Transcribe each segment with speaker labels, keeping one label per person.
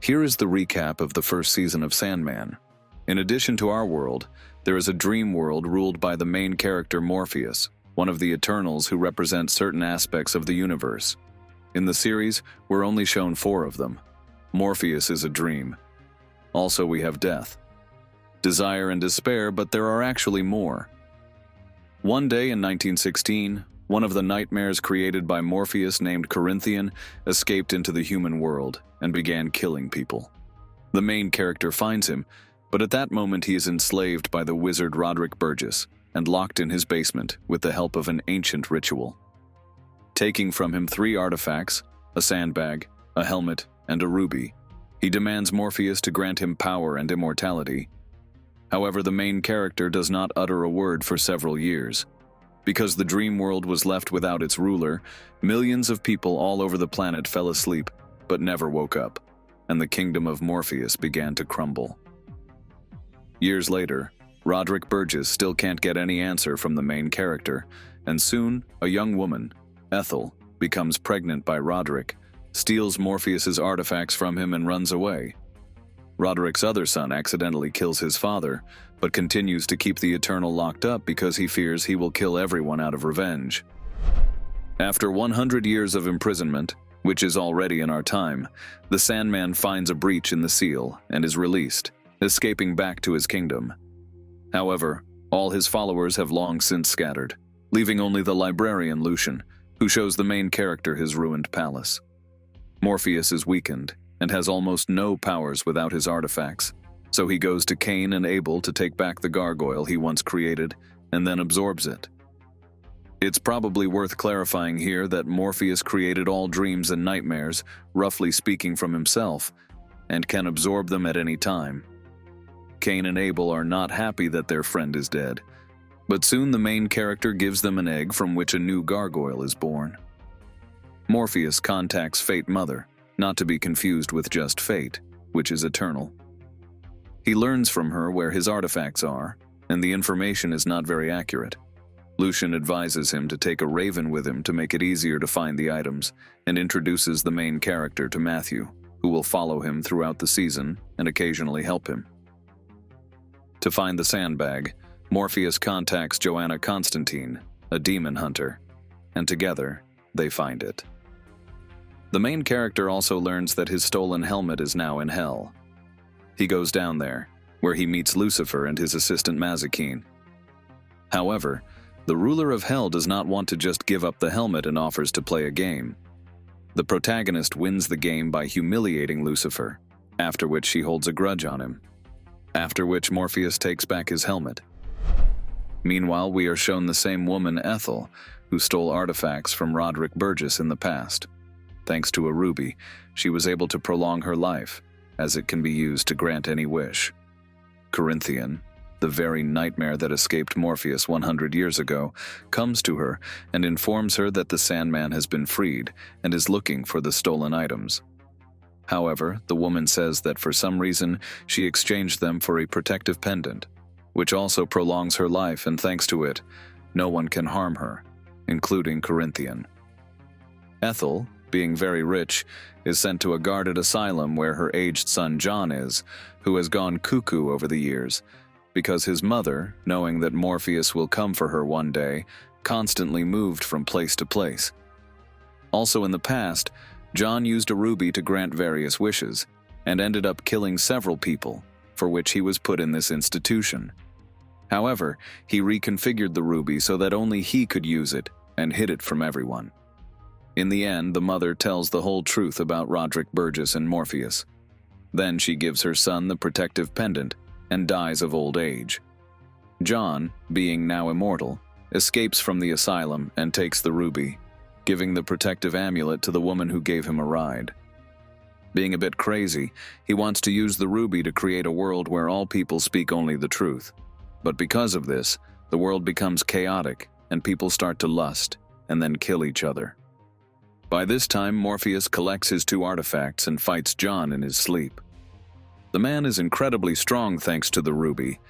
Speaker 1: Here is the recap of the first season of Sandman. In addition to our world, there is a dream world ruled by the main character Morpheus, one of the Eternals who represent certain aspects of the universe. In the series, we're only shown 4 of them. Morpheus is a dream. Also, we have death, desire, and despair, but there are actually more. One day in 1916, one of the nightmares created by Morpheus named Corinthian escaped into the human world and began killing people. The main character finds him, but at that moment he is enslaved by the wizard Roderick Burgess and locked in his basement with the help of an ancient ritual. Taking from him 3 artifacts, a sandbag, a helmet, and a ruby, he demands Morpheus to grant him power and immortality. However, the main character does not utter a word for several years. Because the dream world was left without its ruler, millions of people all over the planet fell asleep but never woke up, and the kingdom of Morpheus began to crumble. Years later, Roderick Burgess still can't get any answer from the main character, and soon a young woman, Ethel, becomes pregnant by Roderick, steals Morpheus's artifacts from him and runs away. Roderick's other son accidentally kills his father, but continues to keep the Eternal locked up because he fears he will kill everyone out of revenge. After 100 years of imprisonment, which is already in our time, the Sandman finds a breach in the seal and is released, escaping back to his kingdom. However, all his followers have long since scattered, leaving only the librarian Lucian, who shows the main character his ruined palace. Morpheus is weakened and has almost no powers without his artifacts, so he goes to Cain and Abel to take back the gargoyle he once created and then absorbs it. It's probably worth clarifying here that Morpheus created all dreams and nightmares, roughly speaking, from himself, and can absorb them at any time. Cain and Abel are not happy that their friend is dead, but soon the main character gives them an egg from which a new gargoyle is born. Morpheus contacts Fate Mother, not to be confused with just Fate, which is eternal. He learns from her where his artifacts are, and the information is not very accurate. Lucian advises him to take a raven with him to make it easier to find the items, and introduces the main character to Matthew, who will follow him throughout the season and occasionally help him. To find the sandbag, Morpheus contacts Joanna Constantine, a demon hunter, and together they find it. The main character also learns that his stolen helmet is now in hell. He goes down there, where he meets Lucifer and his assistant Mazikeen. However, the ruler of hell does not want to just give up the helmet and offers to play a game. The protagonist wins the game by humiliating Lucifer, after which she holds a grudge on him, after which Morpheus takes back his helmet. Meanwhile, we are shown the same woman, Ethel, who stole artifacts from Roderick Burgess in the past. Thanks to a ruby, she was able to prolong her life, as it can be used to grant any wish. Corinthian, the very nightmare that escaped Morpheus 100 years ago, comes to her and informs her that the Sandman has been freed and is looking for the stolen items. However, the woman says that for some reason she exchanged them for a protective pendant, which also prolongs her life, and thanks to it, no one can harm her, including Corinthian. Ethel, being very rich, is sent to a guarded asylum where her aged son John is, who has gone cuckoo over the years, because his mother, knowing that Morpheus will come for her one day, constantly moved from place to place. Also in the past, John used a ruby to grant various wishes, and ended up killing several people, for which he was put in this institution. However, he reconfigured the ruby so that only he could use it, and hid it from everyone. In the end, the mother tells the whole truth about Roderick Burgess and Morpheus. Then she gives her son the protective pendant, and dies of old age. John, being now immortal, escapes from the asylum and takes the ruby, giving the protective amulet to the woman who gave him a ride. Being a bit crazy, he wants to use the ruby to create a world where all people speak only the truth. But because of this, the world becomes chaotic, and people start to lust, and then kill each other. By this time, Morpheus collects his 2 artifacts and fights John in his sleep. The man is incredibly strong thanks to the ruby,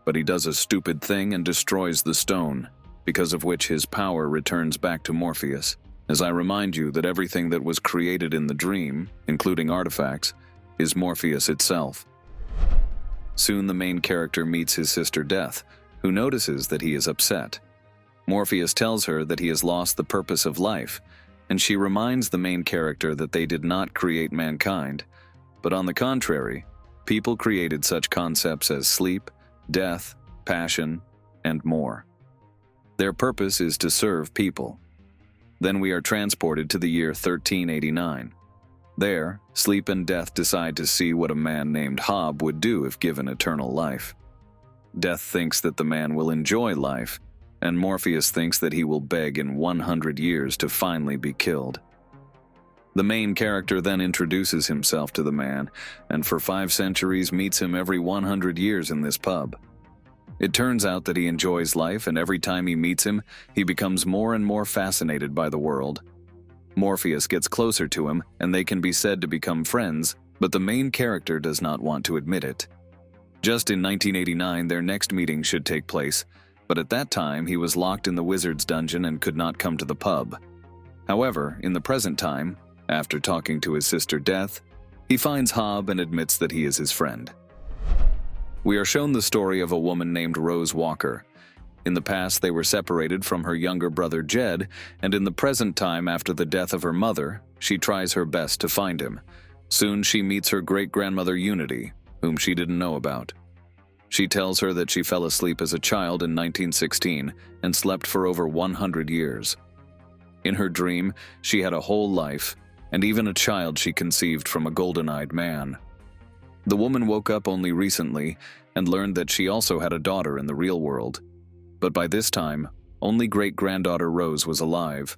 Speaker 1: but he does a stupid thing and destroys the stone, because of which his power returns back to Morpheus. As I remind you that everything that was created in the dream, including artifacts, is Morpheus itself. Soon the main character meets his sister Death, who notices that he is upset. Morpheus tells her that he has lost the purpose of life, and she reminds the main character that they did not create mankind, but on the contrary, people created such concepts as sleep, death, passion, and more. Their purpose is to serve people. Then we are transported to the year 1389. There, Sleep and Death decide to see what a man named Hob would do if given eternal life. Death thinks that the man will enjoy life, and Morpheus thinks that he will beg in 100 years to finally be killed. The main character then introduces himself to the man, and for 5 centuries meets him every 100 years in this pub. It turns out that he enjoys life, and every time he meets him, he becomes more and more fascinated by the world. Morpheus gets closer to him, and they can be said to become friends, but the main character does not want to admit it. Just in 1989, their next meeting should take place, but at that time he was locked in the wizard's dungeon and could not come to the pub. However, in the present time, after talking to his sister Death, he finds Hob and admits that he is his friend. We are shown the story of a woman named Rose Walker. In the past, they were separated from her younger brother Jed, and in the present time, after the death of her mother, she tries her best to find him. Soon she meets her great-grandmother Unity, whom she didn't know about. She tells her that she fell asleep as a child in 1916 and slept for over 100 years. In her dream, she had a whole life, and even a child she conceived from a golden-eyed man. The woman woke up only recently and learned that she also had a daughter in the real world. But by this time, only great-granddaughter Rose was alive.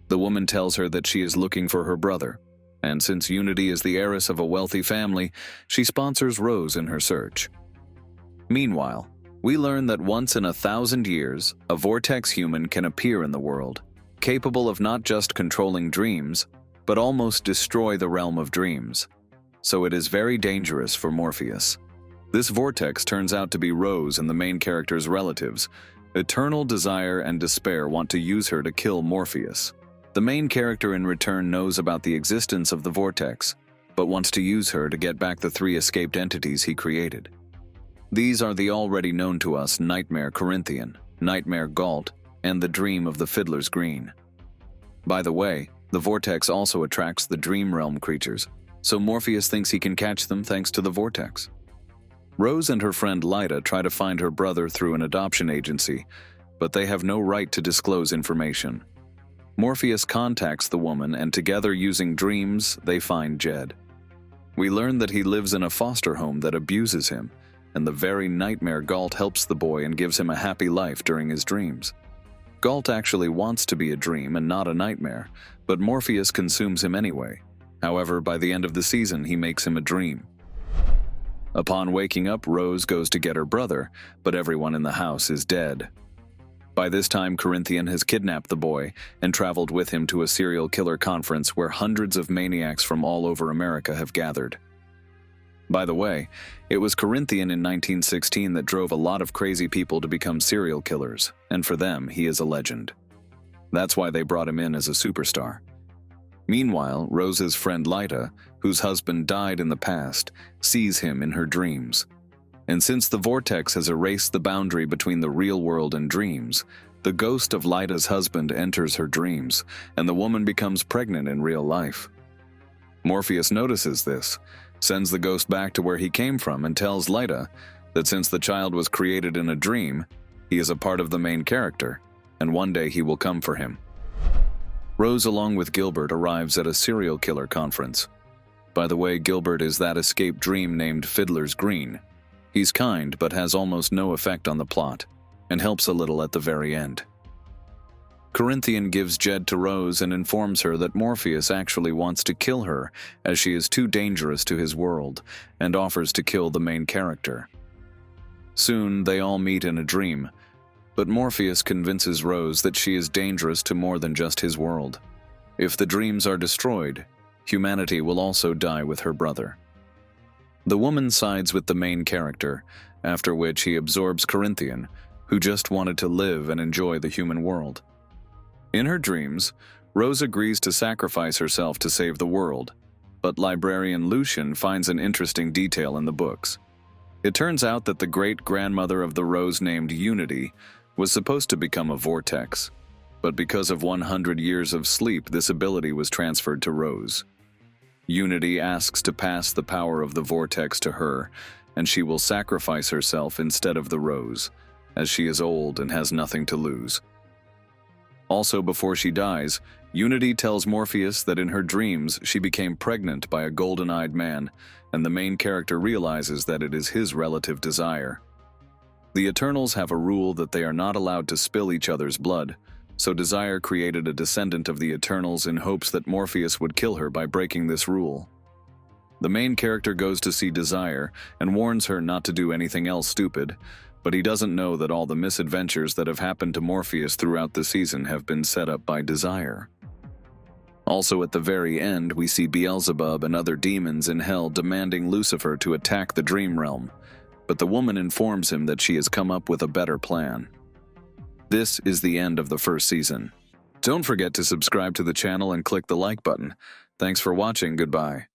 Speaker 1: The woman tells her that she is looking for her brother, and since Unity is the heiress of a wealthy family, she sponsors Rose in her search. Meanwhile, we learn that once in 1,000 years, a vortex human can appear in the world, capable of not just controlling dreams, but almost destroy the realm of dreams. So it is very dangerous for Morpheus. This vortex turns out to be Rose and the main character's relatives. Eternal desire and despair want to use her to kill Morpheus. The main character in return knows about the existence of the vortex, but wants to use her to get back the 3 escaped entities he created. These are the already known to us Nightmare Corinthian, Nightmare Galt, and the Dream of the Fiddler's Green. By the way, the vortex also attracts the dream realm creatures, so Morpheus thinks he can catch them thanks to the vortex. Rose and her friend Lyta try to find her brother through an adoption agency, but they have no right to disclose information. Morpheus contacts the woman, and together, using dreams, they find Jed. We learn that he lives in a foster home that abuses him, and the very Nightmare Galt helps the boy and gives him a happy life during his dreams. Galt actually wants to be a dream and not a nightmare, but Morpheus consumes him anyway. However, by the end of the season, he makes him a dream. Upon waking up, Rose goes to get her brother, but everyone in the house is dead. By this time, Corinthian has kidnapped the boy and traveled with him to a serial killer conference where hundreds of maniacs from all over America have gathered. By the way, it was Corinthian in 1916 that drove a lot of crazy people to become serial killers, and for them, he is a legend. That's why they brought him in as a superstar. Meanwhile, Rose's friend Lyta, whose husband died in the past, sees him in her dreams. And since the vortex has erased the boundary between the real world and dreams, the ghost of Lyta's husband enters her dreams, and the woman becomes pregnant in real life. Morpheus notices this, sends the ghost back to where he came from, and tells Lyta that since the child was created in a dream, he is a part of the main character, and one day he will come for him. Rose, along with Gilbert, arrives at a serial killer conference. By the way, Gilbert is that escaped dream named Fiddler's Green. He's kind, but has almost no effect on the plot, and helps a little at the very end. Corinthian gives Jed to Rose and informs her that Morpheus actually wants to kill her, as she is too dangerous to his world, and offers to kill the main character. Soon, they all meet in a dream, but Morpheus convinces Rose that she is dangerous to more than just his world. If the dreams are destroyed, humanity will also die with her brother. The woman sides with the main character, after which he absorbs Corinthian, who just wanted to live and enjoy the human world. In her dreams, Rose agrees to sacrifice herself to save the world, But librarian Lucian finds an interesting detail in the books. It turns out that the great-grandmother of the Rose named Unity was supposed to become a vortex, but because of 100 years of sleep, this ability was transferred to Rose. Unity asks to pass the power of the vortex to her, and she will sacrifice herself instead of the Rose, as she is old and has nothing to lose. Also, before she dies, Unity tells Morpheus that in her dreams she became pregnant by a golden-eyed man, and the main character realizes that it is his relative Desire. The Eternals have a rule that they are not allowed to spill each other's blood, so Desire created a descendant of the Eternals in hopes that Morpheus would kill her by breaking this rule. The main character goes to see Desire and warns her not to do anything else stupid, but he doesn't know that all the misadventures that have happened to Morpheus throughout the season have been set up by Desire. Also, at the very end, we see Beelzebub and other demons in hell demanding Lucifer to attack the dream realm, but the woman informs him that she has come up with a better plan. This is the end of the first season. Don't forget to subscribe to the channel and click the like button. Thanks for watching. Goodbye.